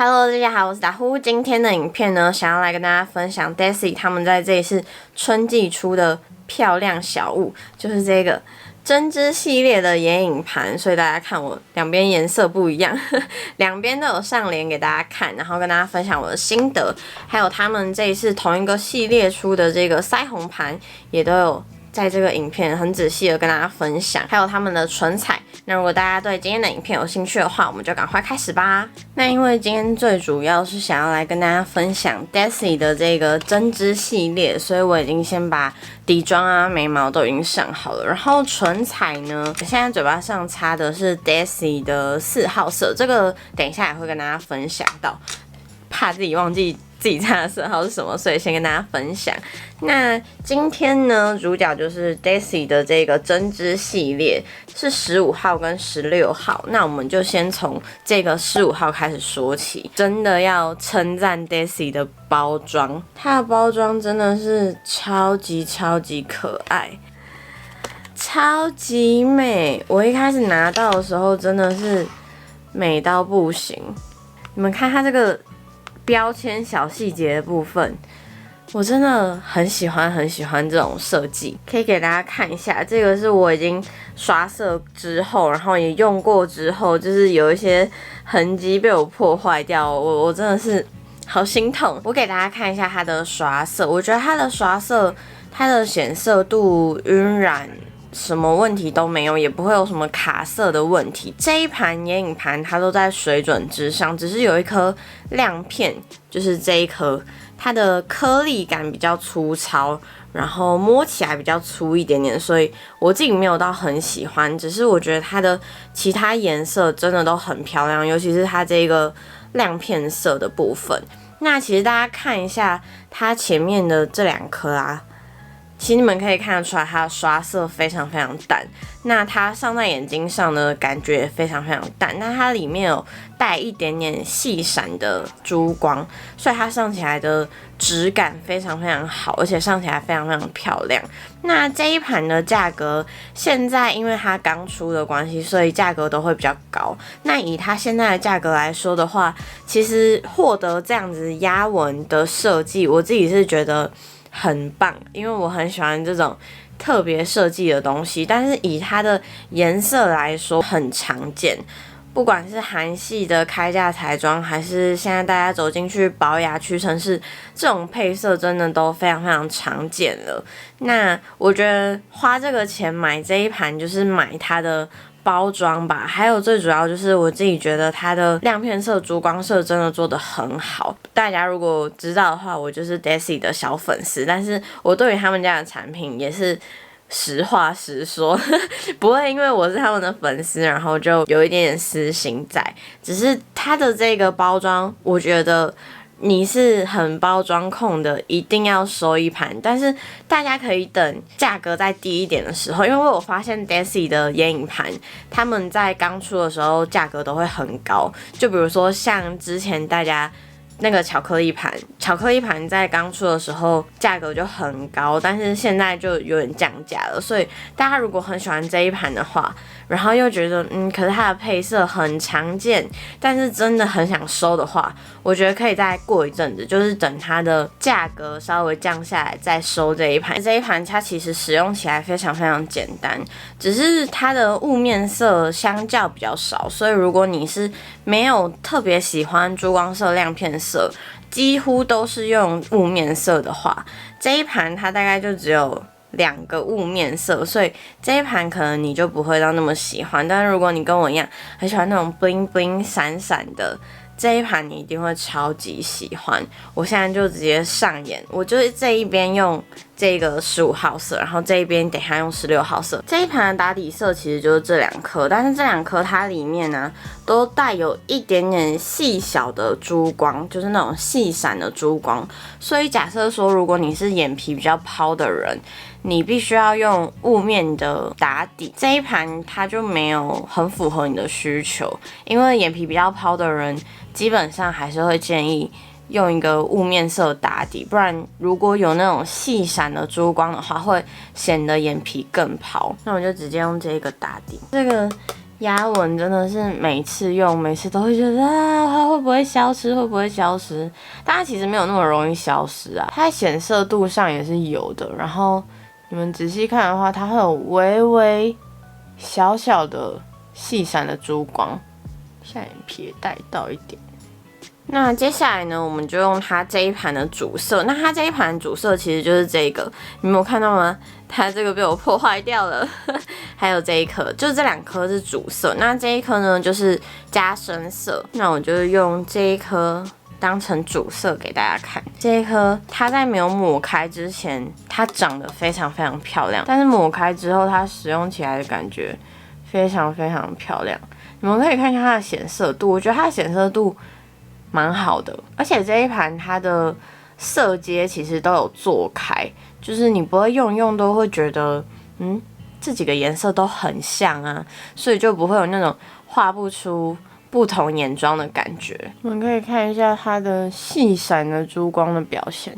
Hello， 大家好，我是达呼。今天的影片呢，想要来跟大家分享 Desi 他们在这一次春季出的漂亮小物，就是这个针织系列的眼影盘。所以大家看我两边颜色不一样，两边都有上脸给大家看，然后跟大家分享我的心得，还有他们这一次同一个系列出的这个腮红盘也都有在这个影片很仔细的跟大家分享，还有他们的唇彩。那如果大家对今天的影片有兴趣的话，我们就赶快开始吧。那因为今天最主要是想要来跟大家分享 Desi 的这个针织系列，所以我已经先把底妆啊、眉毛都已经上好了。然后唇彩呢，我现在嘴巴上擦的是 Desi 的4号色，这个等一下也会跟大家分享到，怕自己忘记自己擦的色号是什么，所以先跟大家分享。那今天呢，主角就是 Desi 的这个针织系列，是15号跟16号。那我们就先从这个15号开始说起。真的要称赞 Desi 的包装，它的包装真的是超级可爱，超级美。我一开始拿到的时候真的是美到不行。你们看它这个标签小细节的部分，我真的很喜欢这种设计。可以给大家看一下，这个是我已经刷色之后，然后也用过之后，就是有一些痕迹被我破坏掉，我真的是好心痛。我给大家看一下它的刷色，我觉得它的刷色，它的显色度、晕染什么问题都没有，也不会有什么卡色的问题。这一盘眼影盘它都在水准之上，只是有一颗亮片，就是这一颗，它的颗粒感比较粗糙，然后摸起来比较粗一点点，所以我自己没有到很喜欢。只是我觉得它的其他颜色真的都很漂亮，尤其是它这个亮片色的部分。那其实大家看一下它前面的这2颗啊，其实你们可以看得出来，它的刷色非常淡。那它上在眼睛上的感觉也非常淡。那它里面有带一点点细闪的珠光，所以它上起来的质感非常好，而且上起来非常漂亮。那这一盘的价格，现在因为它刚出的关系，所以价格都会比较高。那以它现在的价格来说的话，其实获得这样子压纹的设计，我自己是觉得很棒，因为我很喜欢这种特别设计的东西。但是以它的颜色来说，很常见，不管是韩系的开架彩妆，还是现在大家走进去宝雅屈臣氏，这种配色真的都非常常见了。那我觉得花这个钱买这一盘，就是买它的包装吧，还有最主要就是我自己觉得它的亮片色、珠光色真的做得很好。大家如果知道的话，我就是 Desi 的小粉丝，但是我对于他们家的产品也是实话实说，不会因为我是他们的粉丝，然后就有一点点私心在。只是它的这个包装，我觉得你是很包装控的，一定要收一盘。但是大家可以等价格再低一点的时候，因为我发现 Desi 的眼影盘，他们在刚出的时候价格都会很高。就比如说像之前大家那个巧克力盘在刚出的时候价格就很高，但是现在就有点降价了。所以大家如果很喜欢这一盘的话，然后又觉得可是它的配色很常见，但是真的很想收的话，我觉得可以再过一阵子，就是等它的价格稍微降下来再收这一盘。这一盘它其实使用起来非常简单，只是它的雾面色相较比较少，所以如果你是没有特别喜欢珠光色、亮片色，几乎都是用雾面色的话，这一盘它大概就只有2个雾面色，所以这一盘可能你就不会到那么喜欢。但是如果你跟我一样很喜欢那种 bling bling 闪闪的，这一盘你一定会超级喜欢。我现在就直接上眼，我就是这一边用这个15号色，然后这一边等一下用16号色。这一盘的打底色其实就是这2颗，但是这2颗它里面呢都带有一点点细小的珠光，就是那种细闪的珠光。所以假设说，如果你是眼皮比较抛的人，你必须要用雾面的打底，这一盘它就没有很符合你的需求，因为眼皮比较抛的人基本上还是会建议用一个雾面色打底，不然如果有那种细闪的珠光的话，会显得眼皮更抛。那我就直接用这个打底。这个压纹真的是每次用，每次都会觉得啊，它会不会消失？会不会消失？但它其实没有那么容易消失啊，它在显色度上也是有的。然后你们仔细看的话，它会有微微小小的细闪的珠光，下眼皮带到一点。那接下来呢，我们就用它这一盘的主色。那它这一盘主色其实就是这个，你们有看到吗？它这个被我破坏掉了。还有这一颗，就这2颗是主色。那这一颗呢，就是加深色。那我就用这一颗当成主色给大家看。这一颗它在没有抹开之前，它长得非常非常漂亮，但是抹开之后，它使用起来的感觉非常非常漂亮。你们可以看一下它的显色度，我觉得它的显色度蛮好的，而且这一盘它的色阶其实都有做开，就是你不会用都会觉得，这几个颜色都很像啊，所以就不会有那种画不出不同眼妆的感觉。我们可以看一下它的细闪的珠光的表现，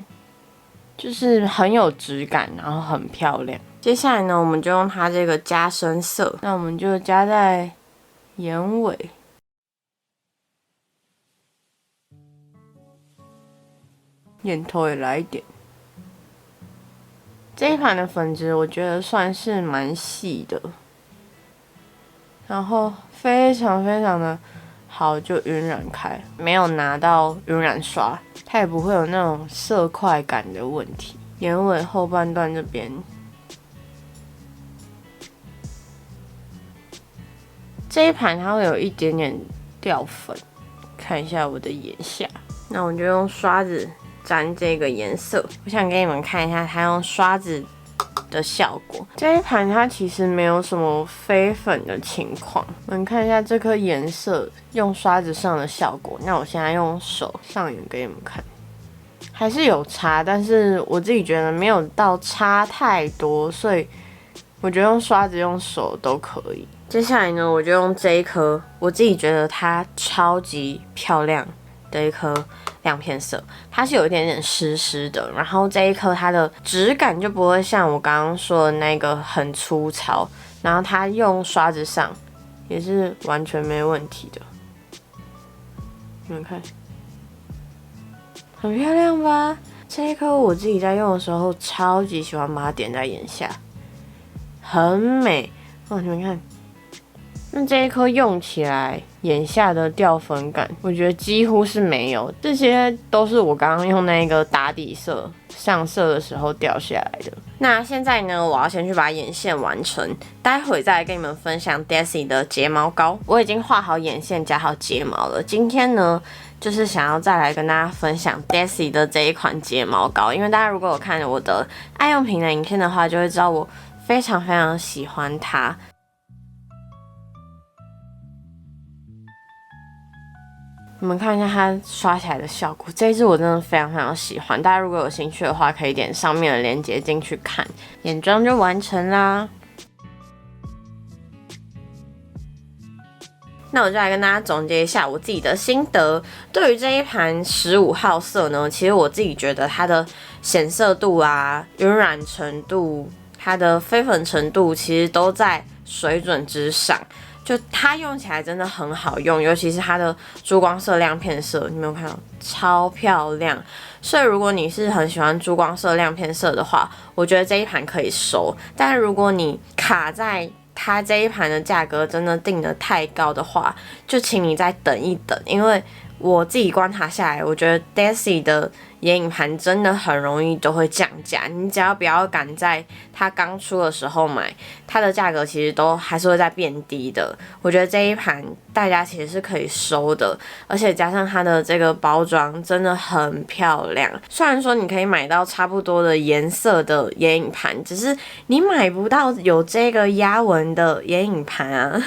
就是很有质感，然后很漂亮。接下来呢，我们就用它这个加深色，那我们就加在眼尾。眼头也来一点。这一盘的粉质我觉得算是蛮细的，然后非常非常的好就晕染开，没有拿到晕染刷，它也不会有那种色块感的问题。眼尾后半段这边，这一盘它会有一点点掉粉，看一下我的眼下，那我就用刷子沾这个颜色，我想给你们看一下它用刷子的效果。这一盘它其实没有什么飞粉的情况，我们看一下这颗颜色用刷子上的效果。那我现在用手上眼给你们看，还是有差，但是我自己觉得没有到差太多，所以我觉得用刷子用手都可以。接下来呢，我就用这一颗，我自己觉得它超级漂亮的一颗亮片色，它是有一点点湿湿的，然后这一颗它的质感就不会像我刚刚说的那个很粗糙，然后它用刷子上也是完全没问题的。你们看，很漂亮吧？这一颗我自己在用的时候超级喜欢把它点在眼下，很美哦！你们看。那这一颗用起来，眼下的掉粉感，我觉得几乎是没有。这些都是我刚刚用那个打底色上色的时候掉下来的。那现在呢，我要先去把眼线完成，待会再来跟你们分享 Desi 的睫毛膏。我已经画好眼线，加好睫毛了。今天呢，就是想要再来跟大家分享 Desi 的这一款睫毛膏，因为大家如果有看我的爱用品的影片的话，就会知道我非常非常喜欢它。你们看一下它刷起来的效果，这一支我真的非常非常喜欢。大家如果有兴趣的话，可以点上面的链接进去看。眼妆就完成啦。那我就来跟大家总结一下我自己的心得。对于这一盘15号色呢，其实我自己觉得它的显色度啊、晕染程度、它的飞粉程度，其实都在水准之上。就它用起来真的很好用，尤其是它的珠光色亮片色，你们有看到超漂亮。所以如果你是很喜欢珠光色亮片色的话，我觉得这一盘可以收。但如果你卡在它这一盘的价格真的定得太高的话，就请你再等一等，因为我自己观察下来，我觉得 Desi 的眼影盘真的很容易都会降价，你只要不要赶在它刚出的时候买，它的价格其实都还是会在变低的。我觉得这一盘大家其实是可以收的，而且加上它的这个包装真的很漂亮。虽然说你可以买到差不多的颜色的眼影盘，只是你买不到有这个压纹的眼影盘啊。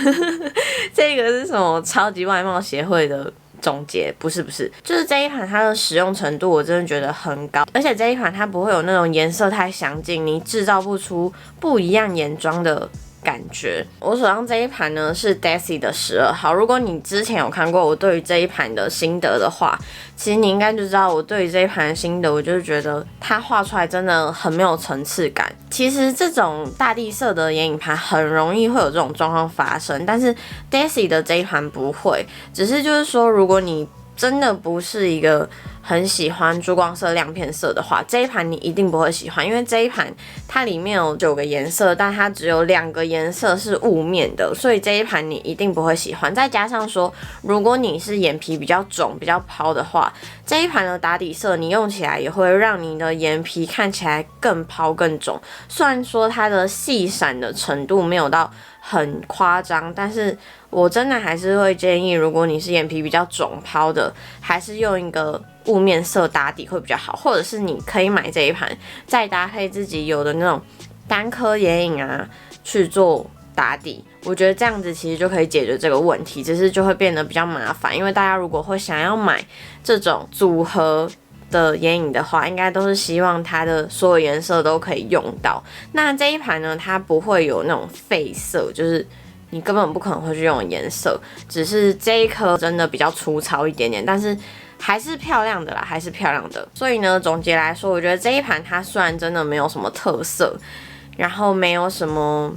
这个是什么超级外貌协会的总结？不是，就是这一盘它的使用程度我真的觉得很高，而且这一盘它不会有那种颜色太详尽，你制造不出不一样眼妆的感觉。我手上这一盘呢是 Desi 的12号，如果你之前有看过我对于这一盘的心得的话，其实你应该就知道我对于这一盘的心得，我就是觉得它画出来真的很没有层次感。其实这种大地色的眼影盘很容易会有这种状况发生，但是 Desi 的这一盘不会，只是就是说如果你真的不是一个很喜欢珠光色亮片色的话，这一盘你一定不会喜欢，因为这一盘它里面有9个颜色，但它只有2个颜色是雾面的，所以这一盘你一定不会喜欢。再加上说，如果你是眼皮比较肿、比较抛的话，这一盘的打底色你用起来也会让你的眼皮看起来更抛、更肿。虽然说它的细闪的程度没有到很夸张，但是我真的还是会建议，如果你是眼皮比较肿抛的，还是用一个雾面色打底会比较好，或者是你可以买这一盘，再搭配自己有的那种单颗眼影啊去做打底，我觉得这样子其实就可以解决这个问题，只是就会变得比较麻烦，因为大家如果会想要买这种组合的眼影的话，应该都是希望它的所有颜色都可以用到。那这一盘呢，它不会有那种废色，就是你根本不可能会去用的颜色，只是这一颗真的比较粗糙一点点，但是还是漂亮的啦，还是漂亮的。所以呢，总结来说，我觉得这一盘它虽然真的没有什么特色，然后没有什么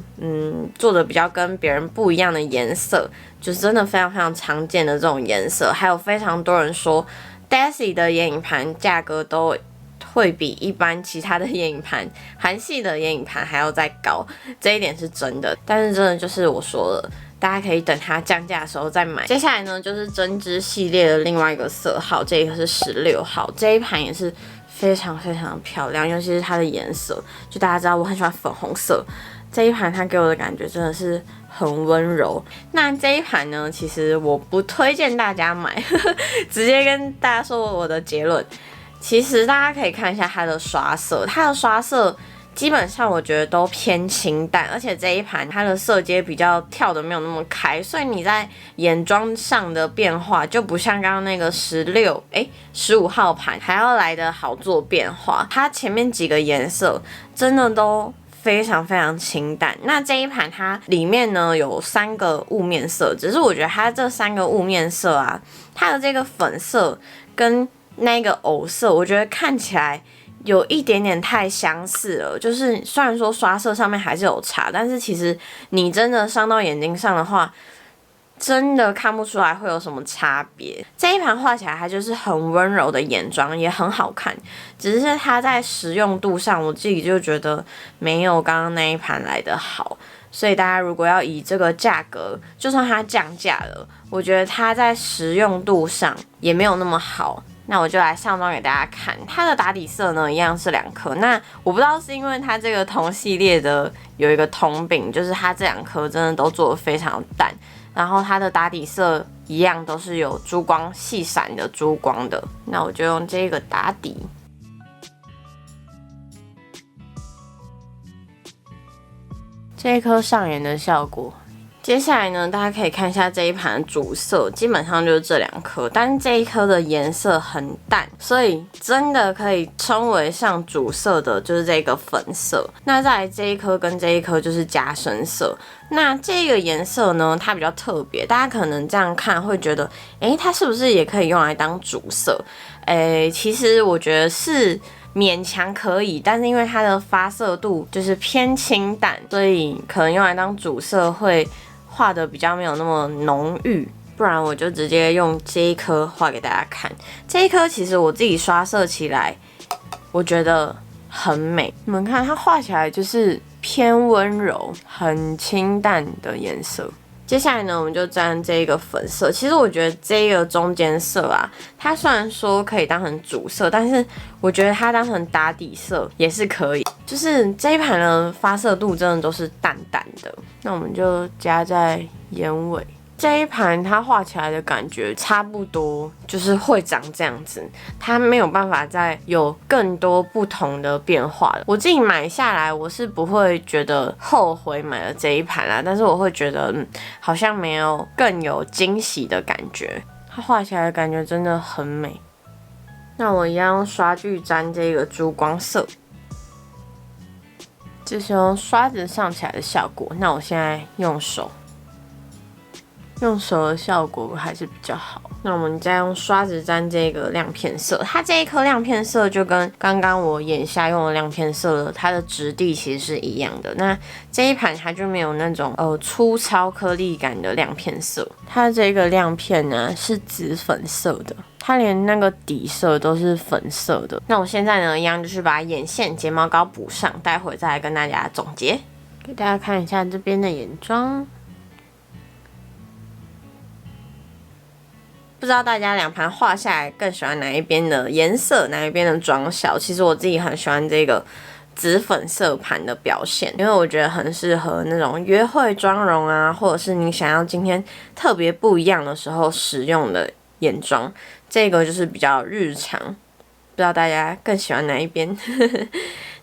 做的比较跟别人不一样的颜色，就是真的非常非常常见的这种颜色，还有非常多人说 Desi 的眼影盘价格都会比一般其他的眼影盘，韩系的眼影盘还要再高，这一点是真的。但是真的就是我说了，大家可以等它降价的时候再买。接下来呢，就是针织系列的另外一个色号，这一个是16号，这一盘也是非常非常漂亮，尤其是它的颜色，就大家知道我很喜欢粉红色，这一盘它给我的感觉真的是很温柔。那这一盘呢，其实我不推荐大家买，直接跟大家说我的结论。其实大家可以看一下它的刷色，它的刷色基本上我觉得都偏清淡，而且这一盘它的色阶比较跳的没有那么开，所以你在眼妆上的变化就不像刚刚那个15号盘还要来的好做变化。它前面几个颜色真的都非常非常清淡。那这一盘它里面呢有3个雾面色，只是我觉得它这3个雾面色啊，它的这个粉色跟那个藕色，我觉得看起来有一点点太相似了。就是虽然说刷色上面还是有差，但是其实你真的上到眼睛上的话，真的看不出来会有什么差别。这一盘画起来它就是很温柔的眼妆，也很好看，只是它在实用度上，我自己就觉得没有刚刚那一盘来的好。所以大家如果要以这个价格，就算它降价了，我觉得它在实用度上也没有那么好。那我就来上妆给大家看，它的打底色呢一样是2颗。那我不知道是因为它这个同系列的有一个通病，就是它这2颗真的都做得非常淡，然后它的打底色一样都是有珠光细闪的珠光的。那我就用这个打底。这一颗上眼的效果。接下来呢，大家可以看一下这一盘的主色，基本上就是这2颗，但是这一颗的颜色很淡，所以真的可以称为上主色的就是这个粉色。那再来这一颗跟这一颗就是加深色。那这个颜色呢，它比较特别，大家可能这样看会觉得，它是不是也可以用来当主色？其实我觉得是勉强可以，但是因为它的发色度就是偏清淡，所以可能用来当主色会画的比较没有那么浓郁，不然我就直接用这一颗画给大家看。这一颗其实我自己刷色起来，我觉得很美。你们看它画起来就是偏温柔、很清淡的颜色。接下来呢，我们就沾这个粉色。其实我觉得这个中间色啊，它虽然说可以当成主色，但是我觉得它当成打底色也是可以。就是这一盘的发色度真的都是淡淡的。那我们就加在眼尾。这一盘它画起来的感觉差不多，就是会长这样子，它没有办法再有更多不同的变化了。我自己买下来，我是不会觉得后悔买了这一盘啦，但是我会觉得，好像没有更有惊喜的感觉。它画起来的感觉真的很美。那我一样用刷具沾这个珠光色。这是用刷子上起来的效果。那我现在用手的效果还是比较好。那我们再用刷子沾这个亮片色，它这一颗亮片色就跟刚刚我眼下用的亮片色，它的质地其实是一样的。那这一盘它就没有那种粗糙颗粒感的亮片色，它这个亮片呢是紫粉色的，它连那个底色都是粉色的。那我现在呢一样就是把眼线、睫毛膏补上，待会再来跟大家总结，给大家看一下这边的眼妆。不知道大家两盘画下来更喜欢哪一边的颜色，哪一边的妆效？其实我自己很喜欢这个紫粉色盘的表现，因为我觉得很适合那种约会妆容啊，或者是你想要今天特别不一样的时候使用的眼妆。这个就是比较日常，不知道大家更喜欢哪一边？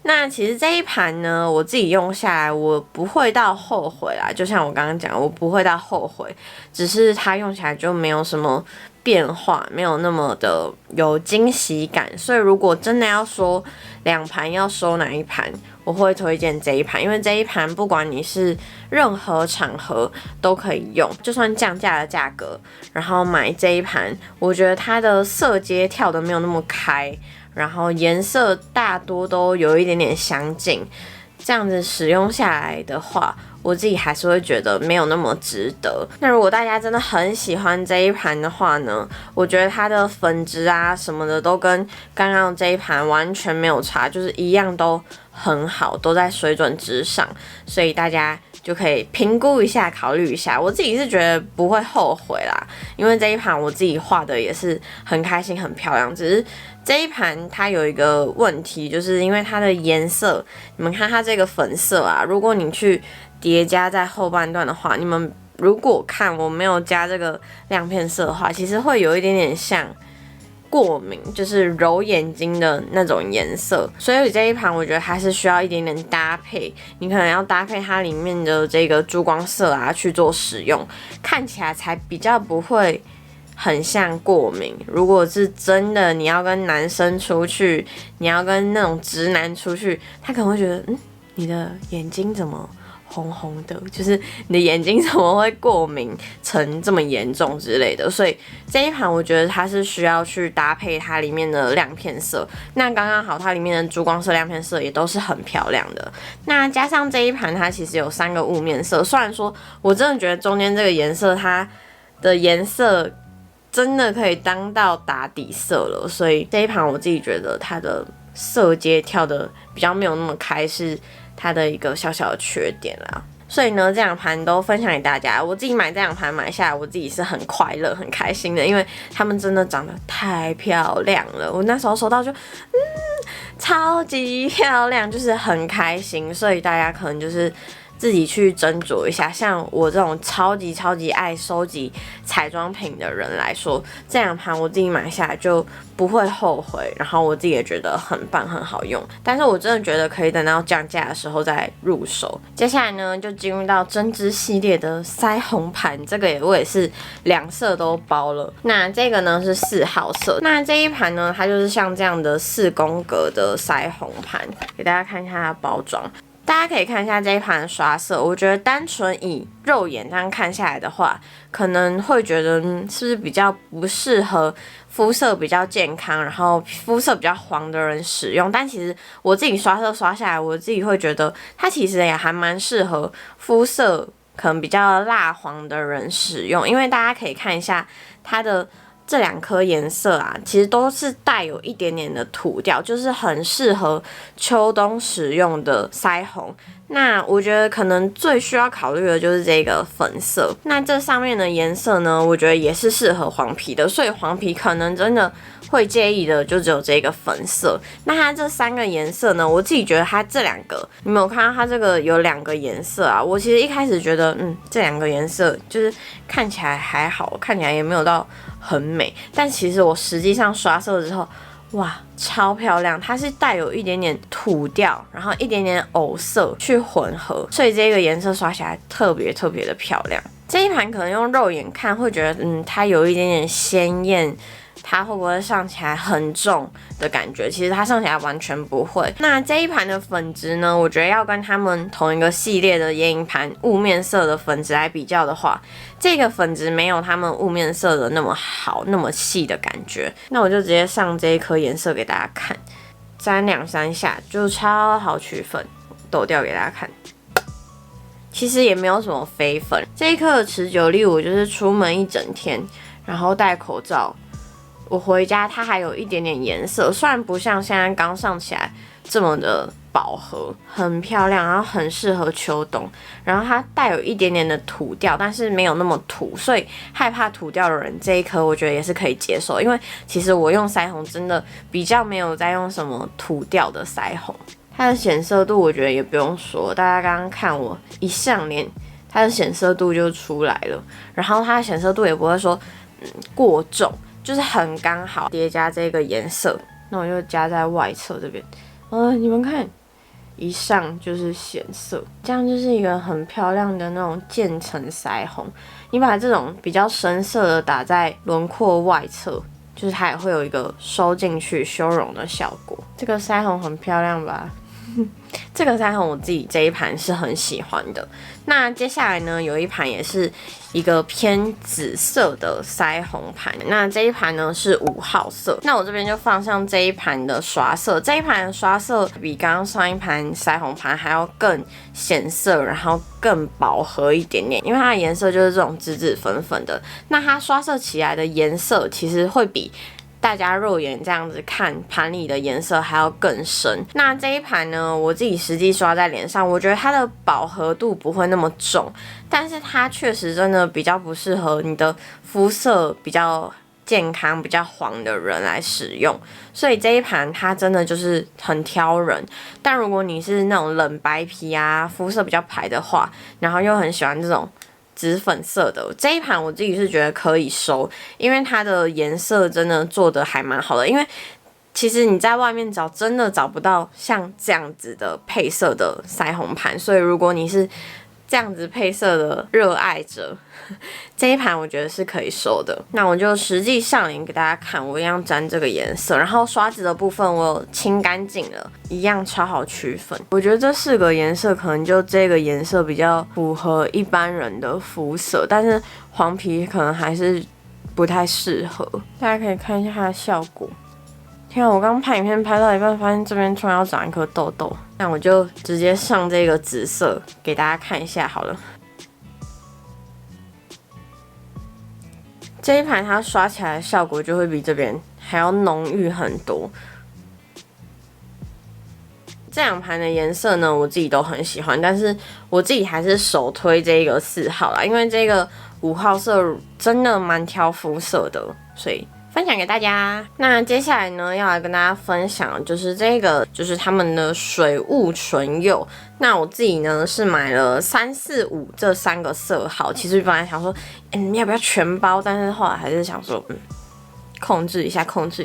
那其实这一盘呢，我自己用下来，我不会到后悔啦。就像我刚刚讲，我不会到后悔，只是它用起来就没有什么变化，没有那么的有惊喜感。所以如果真的要说两盘要收哪一盘，我会推荐这一盘，因为这一盘不管你是任何场合都可以用，就算降价的价格，然后买这一盘，我觉得它的色阶跳得没有那么开。然后颜色大多都有一点点相近，这样子使用下来的话，我自己还是会觉得没有那么值得。那如果大家真的很喜欢这一盘的话呢，我觉得它的粉质啊什么的都跟刚刚这一盘完全没有差，就是一样都很好，都在水准之上，所以大家就可以评估一下，考虑一下。我自己是觉得不会后悔啦，因为这一盘我自己画的也是很开心、很漂亮，只是这一盘它有一个问题，就是因为它的颜色，你们看它这个粉色啊，如果你去叠加在后半段的话，你们如果看我没有加这个亮片色的话，其实会有一点点像过敏，就是揉眼睛的那种颜色。所以这一盘我觉得还是需要一点点搭配，你可能要搭配它里面的这个珠光色啊去做使用，看起来才比较不会很像过敏。如果是真的你要跟男生出去，你要跟那种直男出去，他可能会觉得你的眼睛怎么红红的，就是你的眼睛怎么会过敏成这么严重之类的。所以这一盘我觉得它是需要去搭配它里面的亮片色，那刚刚好它里面的珠光色亮片色也都是很漂亮的。那加上这一盘它其实有3个雾面色，虽然说我真的觉得中间这个颜色它的颜色真的可以当到打底色了，所以这一盘我自己觉得它的色阶跳的比较没有那么开，是它的一个小小的缺点啦。所以呢，这两盘都分享给大家。我自己买这两盘买下来，我自己是很快乐、很开心的，因为它们真的长得太漂亮了。我那时候收到就，超级漂亮，就是很开心。所以大家可能就是自己去斟酌一下，像我这种超级爱收集彩妆品的人来说，这两盘我自己买下来就不会后悔，然后我自己也觉得很棒很好用。但是我真的觉得可以等到降价的时候再入手。接下来呢，就进入到针织系列的腮红盘，这个我也是2色都包了。那这个呢是4号色，那这一盘呢，它就是像这样的4宫格的腮红盘，给大家看一下它的包装。大家可以看一下这一盘的刷色，我觉得单纯以肉眼这样看下来的话，可能会觉得是不是比较不适合肤色比较健康，然后肤色比较黄的人使用。但其实我自己刷色刷下来，我自己会觉得它其实也还蛮适合肤色可能比较蜡黄的人使用，因为大家可以看一下它的这2颗颜色啊，其实都是带有一点点的土调，就是很适合秋冬使用的腮红。那我觉得可能最需要考虑的就是这个粉色。那这上面的颜色呢，我觉得也是适合黄皮的，所以黄皮可能真的会介意的就只有这个粉色。那它这3个颜色呢，我自己觉得它这2个，你们有看到它这个有2个颜色啊？我其实一开始觉得，这2个颜色就是看起来还好，看起来也没有到很美。但其实我实际上刷色之后，哇，超漂亮！它是带有一点点土调，然后一点点藕色去混合，所以这个颜色刷起来特别的漂亮。这一盘可能用肉眼看会觉得，它有一点点鲜艳，它会不会上起来很重的感觉，其实它上起来完全不会。那这一盘的粉质呢，我觉得要跟他们同一个系列的眼影盘雾面色的粉质来比较的话，这个粉质没有他们雾面色的那么好，那么细的感觉。那我就直接上这一颗颜色给大家看，沾2-3下就超好取粉，抖掉给大家看。其实也没有什么飞粉，这一颗的持久力我就是出门一整天，然后戴口罩，我回家它还有一点点颜色，虽然不像现在刚上起来这么的饱和，很漂亮，然后很适合秋冬，然后它带有一点点的土调，但是没有那么土，所以害怕土调的人这一颗我觉得也是可以接受，因为其实我用腮红真的比较没有在用什么土调的腮红。它的显色度我觉得也不用说，大家刚刚看我一上脸，它的显色度就出来了，然后它的显色度也不会说过重，就是很刚好叠加这个颜色。那我就加在外侧这边，你们看，一上就是显色，这样就是一个很漂亮的那种渐层腮红。你把这种比较深色的打在轮廓外侧，就是它也会有一个收进去修容的效果。这个腮红很漂亮吧？这个腮红我自己这一盘是很喜欢的。那接下来呢，有一盘也是一个偏紫色的腮红盘，那这一盘呢是5号色。那我这边就放上这一盘的刷色，这一盘的刷色比刚刚上一盘腮红盘还要更显色，然后更饱和一点点，因为它的颜色就是这种紫紫粉粉的。那它刷色起来的颜色其实会比大家肉眼这样子看盘里的颜色还要更深。那这一盘呢，我自己实际刷在脸上，我觉得它的饱和度不会那么重，但是它确实真的比较不适合你的肤色比较健康、比较黄的人来使用。所以这一盘它真的就是很挑人。但如果你是那种冷白皮啊，肤色比较白的话，然后又很喜欢这种紫粉色的这一盘，我自己是觉得可以收，因为它的颜色真的做的还蛮好的。因为其实你在外面找真的找不到像这样子的配色的腮红盘，所以如果你是这样子配色的热爱者，这一盘我觉得是可以收的。那我就实际上脸给大家看，我一样沾这个颜色，然后刷子的部分我有清干净了，一样超好取粉。我觉得这4个颜色可能就这个颜色比较符合一般人的肤色，但是黄皮可能还是不太适合。大家可以看一下它的效果。天啊，我刚拍影片拍到一半，发现这边突然要长一颗痘痘，那我就直接上这个紫色给大家看一下好了。这一盘它刷起来的效果就会比这边还要浓郁很多。这2盘的颜色呢，我自己都很喜欢，但是我自己还是首推这个4号啦，因为这个5号色真的蛮挑肤色的，所以分享给大家。那接下来呢，要来跟大家分享就是这个，就是他们的水雾唇釉。那我自己呢是买了3、4、5这3个色号。其实本来想说，你要不要全包？但是后来还是想说，控制一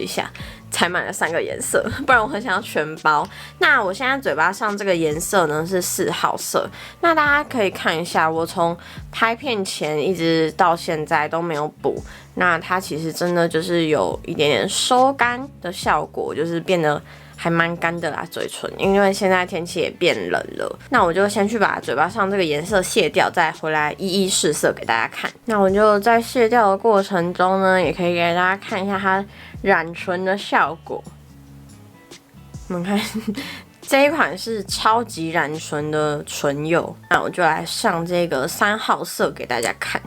下，才买了3个颜色，不然我很想要全包。那我现在嘴巴上这个颜色呢是4号色。那大家可以看一下，我从拍片前一直到现在都没有补。那它其实真的就是有一点点收干的效果，就是变得还蛮干的啦，嘴唇，因为现在天气也变冷了。那我就先去把嘴巴上这个颜色卸掉，再回来一一试色给大家看。那我就在卸掉的过程中呢，也可以给大家看一下它染唇的效果。你们看，这一款是超级染唇的唇釉。那我就来上这个3号色给大家看。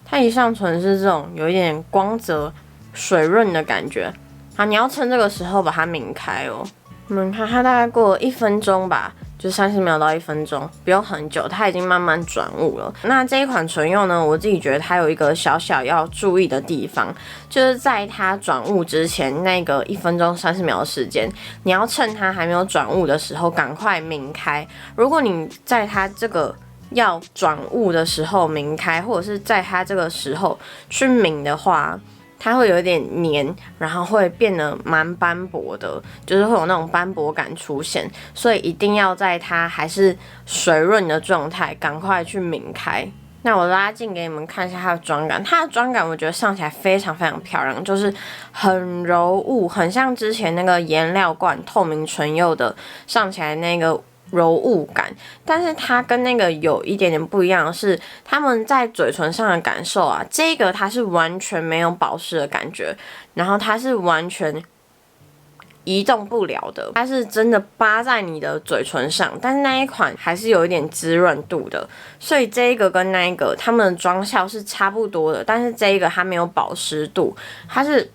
它一上唇是这种有一点光泽、水润的感觉。好，你要趁这个时候把它抿开哦。你们看，它大概过了1分钟吧，就30秒到1分钟，不用很久，它已经慢慢转雾了。那这一款唇釉呢，我自己觉得它有一个小小要注意的地方，就是在它转雾之前那个1分钟30秒的时间，你要趁它还没有转雾的时候赶快抿开。如果你在它这个要转雾的时候抿开，或者是在它这个时候去抿的话，它会有点黏，然后会变得蛮斑驳的，就是会有那种斑驳感出现，所以一定要在它还是水润的状态，赶快去抿开。那我拉近给你们看一下它的妆感，它的妆感我觉得上起来非常非常漂亮，就是很柔雾，很像之前那个颜料罐透明唇釉的上起来那个柔雾感，但是它跟那个有一点点不一样的是，他们在嘴唇上的感受啊，这个它是完全没有保湿的感觉，然后它是完全移动不了的，它是真的扒在你的嘴唇上，但是那一款还是有一点滋润度的，所以这一个跟那一个它们的妆效是差不多的，但是这一个它没有保湿度，它是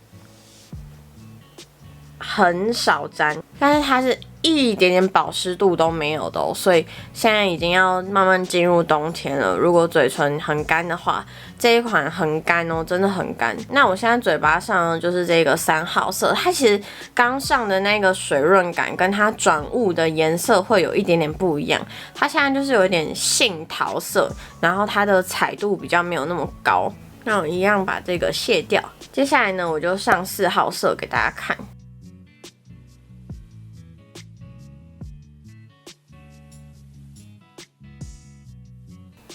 很少沾，但是它是一点点保湿度都没有的哦，所以现在已经要慢慢进入冬天了。如果嘴唇很干的话，这一款很干哦，真的很干。那我现在嘴巴上呢就是这个3号色，它其实刚上的那个水润感跟它转雾的颜色会有一点点不一样。它现在就是有一点杏桃色，然后它的彩度比较没有那么高。那我一样把这个卸掉。接下来呢，我就上4号色给大家看。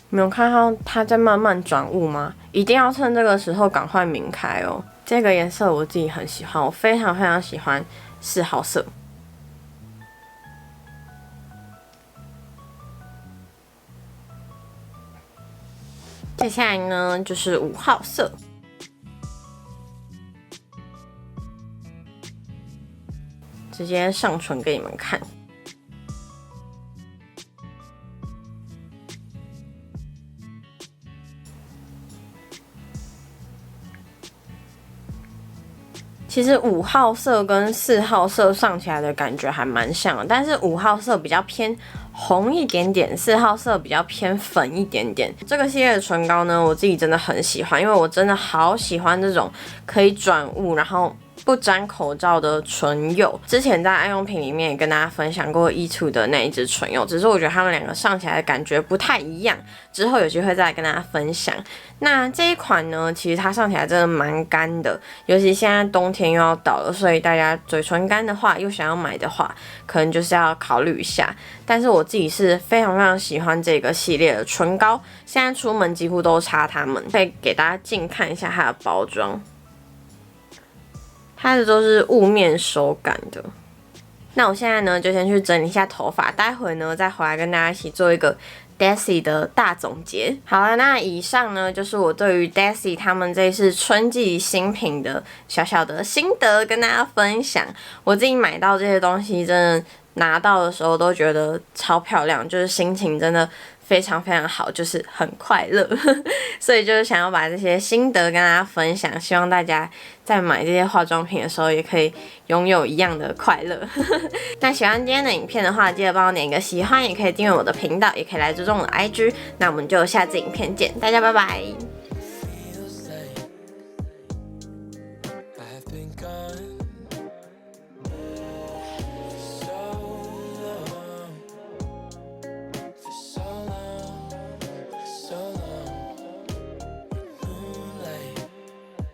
没有看到它在慢慢转雾吗？一定要趁这个时候赶快抿开哦。这个颜色我自己很喜欢，我非常非常喜欢4号色。接下来呢就是5号色。直接上唇给你们看。其实5号色跟4号色上起来的感觉还蛮像的，但是5号色比较偏红一点点，4号色比较偏粉一点点。这个系列的唇膏呢，我自己真的很喜欢，因为我真的好喜欢这种可以转雾，然后不沾口罩的唇釉。之前在爱用品里面也跟大家分享过E2的那一支唇釉，只是我觉得它们两个上起来的感觉不太一样，之后有机会再来跟大家分享。那这一款呢，其实它上起来真的蛮干的，尤其现在冬天又要到了，所以大家嘴唇干的话，又想要买的话，可能就是要考虑一下。但是我自己是非常非常喜欢这个系列的唇膏，现在出门几乎都擦它们。可以给大家近看一下它的包装。它的都是雾面手感的。那我现在呢，就先去整理一下头发，待会呢再回来跟大家一起做一个 Desi 的大总结。好了，那以上呢就是我对于 Desi 他们这次春季新品的小小的心得跟大家分享。我自己买到这些东西，真的拿到的时候都觉得超漂亮，就是心情真的非常非常好，就是很快乐，所以就是想要把这些心得跟大家分享，希望大家在买这些化妆品的时候也可以拥有一样的快乐。那喜欢今天的影片的话，记得帮我点一个喜欢，也可以订阅我的频道，也可以来追踪我的IG。那我们就下次影片见，大家拜拜。